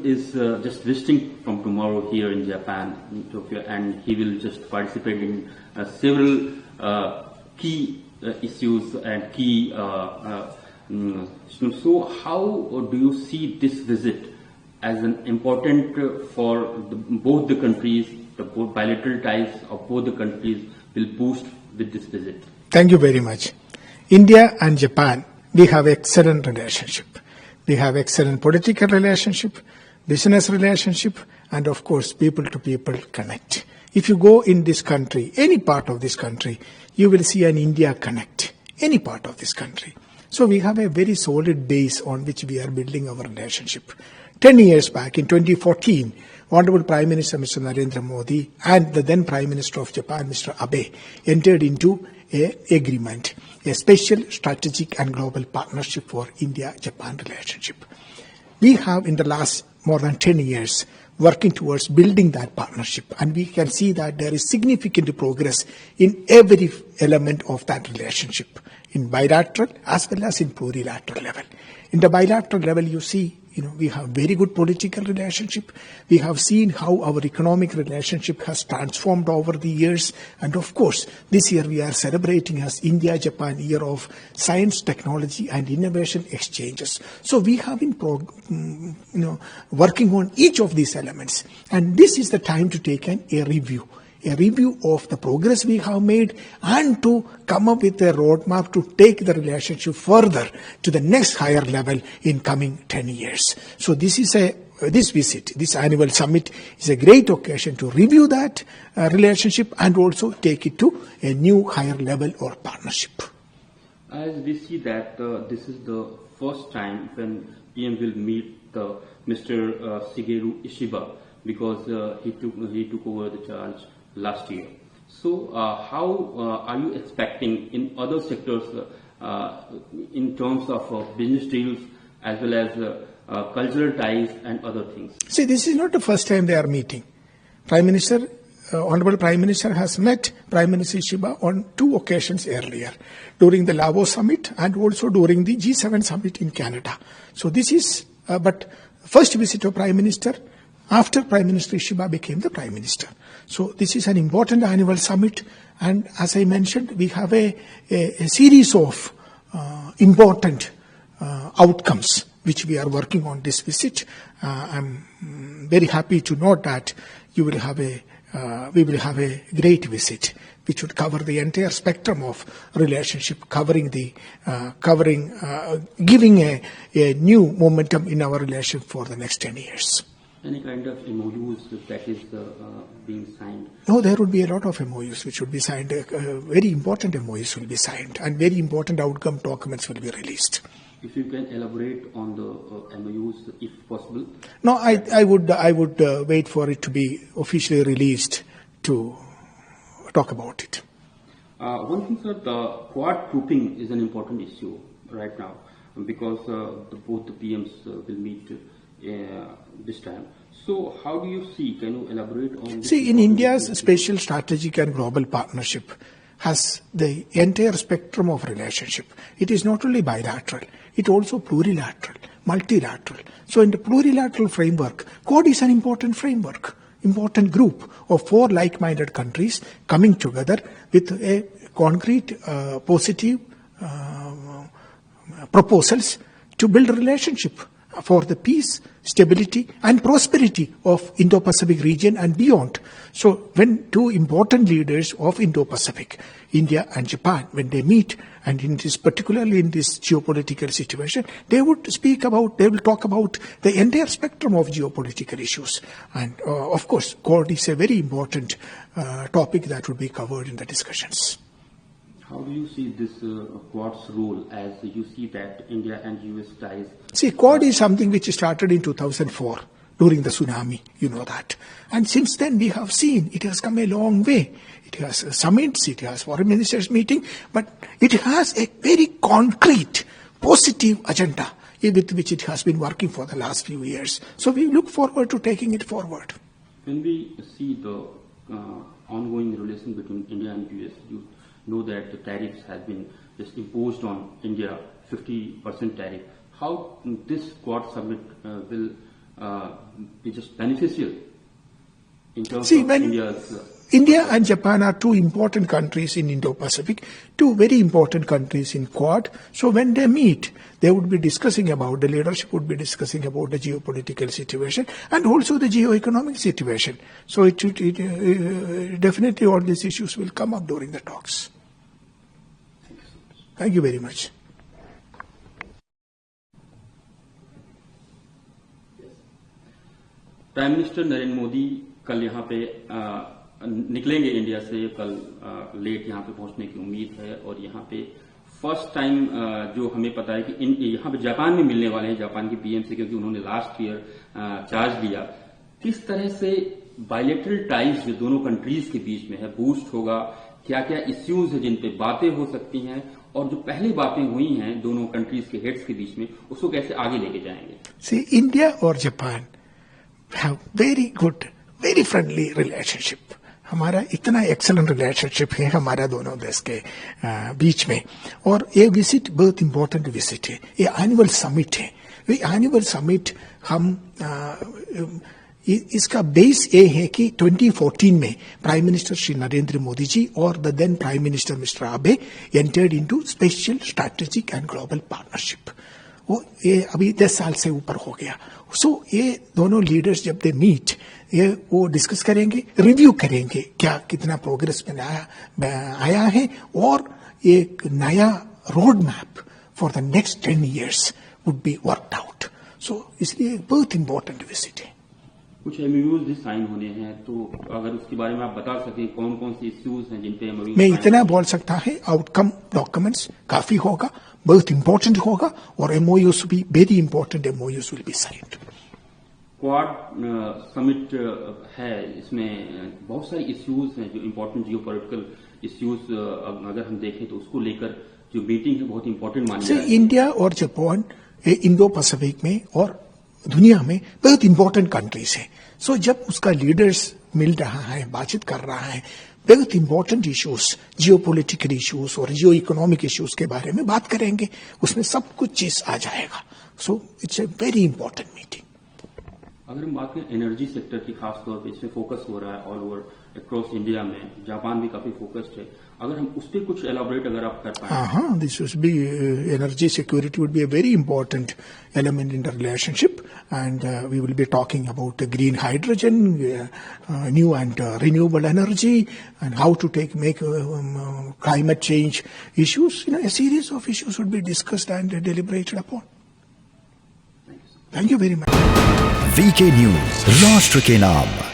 is just visiting from tomorrow here in Japan, in Tokyo, and he will just participate in several key issues and key. So, how do you see this visit as an important for both the countries? The bilateral ties of both the countries will boost with this visit. Thank you very much. India and Japan, we have excellent relationship. We have excellent political relationship, business relationship, and of course, people-to-people connect. If you go in this country, any part of this country, you will see an India connect, any part of this country. So we have a very solid base on which we are building our relationship. 10 years back, in 2014, Honorable Prime Minister Mr. Narendra Modi and the then Prime Minister of Japan, Mr. Abe, entered into an agreement, a special strategic and global partnership for India-Japan relationship. We have, in the last more than 10 years, working towards building that partnership, and we can see that there is significant progress in every element of that relationship, in bilateral as well as in plurilateral level. In the bilateral level, you see, we have very good political relationship. We have seen how our economic relationship has transformed over the years. And of course, this year we are celebrating as India-Japan Year of Science, Technology and Innovation Exchanges. So we have been working on each of these elements. And this is the time to take a review of the progress we have made and to come up with a roadmap to take the relationship further to the next higher level in coming 10 years. So this visit, this annual summit is a great occasion to review that relationship and also take it to a new higher level or partnership. As we see that this is the first time when PM will meet Mr. Shigeru Ishiba, because he took over the charge last year. So how are you expecting in other sectors in terms of business deals as well as cultural ties and other things? See, this is not the first time they are meeting. Honorable Prime Minister has met Prime Minister Ishiba on 2 occasions earlier, during the Davos Summit and also during the G7 Summit in Canada. So this is but first visit of Prime Minister after Prime Minister Ishiba became the Prime Minister. So this is an important annual summit, and as I mentioned, we have a series of important outcomes which we are working on this visit. I'm very happy to note that we will have a great visit which would cover the entire spectrum of relationship, giving a new momentum in our relationship for the next 10 years. Any kind of MOUs that is being signed? No, there would be a lot of MOUs which would be signed. Very important MOUs will be signed, and very important outcome documents will be released. If you can elaborate on the MOUs, if possible. No, I would wait for it to be officially released to talk about it. One thing, sir, the Quad trooping is an important issue right now, because both the PMs will meet this time. So how do you see, can you elaborate on this? See, in India's special strategic and global partnership has the entire spectrum of relationship. It is not only bilateral, it also plurilateral, multilateral. So in the plurilateral framework, Quad is an important framework, important group of 4 like-minded countries coming together with a concrete, positive proposals to build a relationship for the peace, stability and prosperity of Indo-Pacific region and beyond. So when 2 important leaders of Indo-Pacific, India and Japan, when they meet, and particularly in this geopolitical situation, they will talk about the entire spectrum of geopolitical issues. And of course, Quad is a very important topic that would be covered in the discussions. How do you see this Quad's role as you see that India and US ties? See, Quad is something which started in 2004 during the tsunami, you know that. And since then we have seen it has come a long way. It has summits, it has foreign ministers meeting, but it has a very concrete, positive agenda with which it has been working for the last few years. So we look forward to taking it forward. When we see the ongoing relation between India and US, you know that the tariffs have been just imposed on India, 50% tariff. How this Quad summit will be just beneficial in terms See, of when India's. India and Japan are two important countries in Indo-Pacific, two very important countries in Quad. So when they meet, they would be discussing about, the leadership would be discussing about the geopolitical situation and also the geo-economic situation. So definitely all these issues will come up during the talks. Thank you very much. Prime minister Narendra Modi कल यहाँ पे निकलेंगे India से, कल late यहाँ पे पहुंचने की उम्मीद है। और यहाँ पे फर्स्ट टाइम जो हमें पता है कि यहाँ पे जापान में मिलने वाले हैं, जापान के पीएम से, क्योंकि उन्होंने लास्ट ईयर चार्ज लिया। किस तरह से बायलैटरल टाइज जो दोनों कंट्रीज के बीच में है बूस्ट होगा, क्या क्या इश्यूज है जिन पे बातें हो सकती हैं, और जो पहली बातें हुई हैं दोनों कंट्रीज के हेड्स के बीच में, उसको कैसे आगे लेके जाएंगे? See, India और Japan have very good, very friendly relationship. हमारा इतना एक्सेलेंट रिलेशनशिप है हमारा दोनों देश के बीच में। और ये विजिट बहुत इंपॉर्टेंट विजिट है, ये एनुअल समिट है। ये एनुअल समिट हम इसका बेस ये है कि 2014 में प्राइम मिनिस्टर श्री नरेंद्र मोदी जी और the then prime minister mister Abe entered into special strategic and global partnership. वो ये अभी 10 साल से ऊपर हो गया। सो ये दोनों लीडर्स जब दे मीट, ये वो डिस्कस करेंगे, रिव्यू करेंगे क्या कितना प्रोग्रेस में आया है, और एक नया road map for the next 10 years would be worked out. So इसलिए बहुत इंपॉर्टेंट विजिट है। कुछ एमओयूज भी साइन होने हैं, तो अगर उसके बारे में आप बता सकें कौन कौन सी इश्यूज हैं जिन पे एमओयू। मैं इतना बोल सकता है, आउटकम डॉक्यूमेंट्स काफी होगा, बहुत इंपॉर्टेंट होगा, और एमओयूज भी very important MoUs will be signed. Quad summit है, इसमें बहुत सारी इश्यूज हैं जो इंपॉर्टेंट जियोपॉलिटिकल इश्यूज अगर हम देखें तो उसको लेकर जो मीटिंग है बहुत इंपॉर्टेंट मानी जाती है। इंडिया और जापान इंडो पैसिफिक में और दुनिया में बहुत इंपॉर्टेंट कंट्रीज है। सो जब उसका लीडर्स मिल रहा है, बातचीत कर रहा है, बहुत इंपॉर्टेंट इश्यूज, जियोपॉलिटिकल इश्यूज और जियो इकोनॉमिक इश्यूज के बारे में बात करेंगे, उसमें सब कुछ चीज आ जाएगा। So it's a very important meeting. अगर हम बात करें एनर्जी सेक्टर की, खासतौर पे इसमें फोकस हो रहा है ऑल ओवर अक्रॉस इंडिया में, जापान भी काफी फोकस्ड है, अगर हम उस पर कुछ एलाबोरेट अगर आप कर पाए। हाँ, this would be energy security would be a very important element in the relationship, and we will be talking about green hydrogen, new and renewable energy, and how to make climate change issues. A series of issues would be discussed and deliberated upon. Thank you very much. VK News, राष्ट्र के नाम।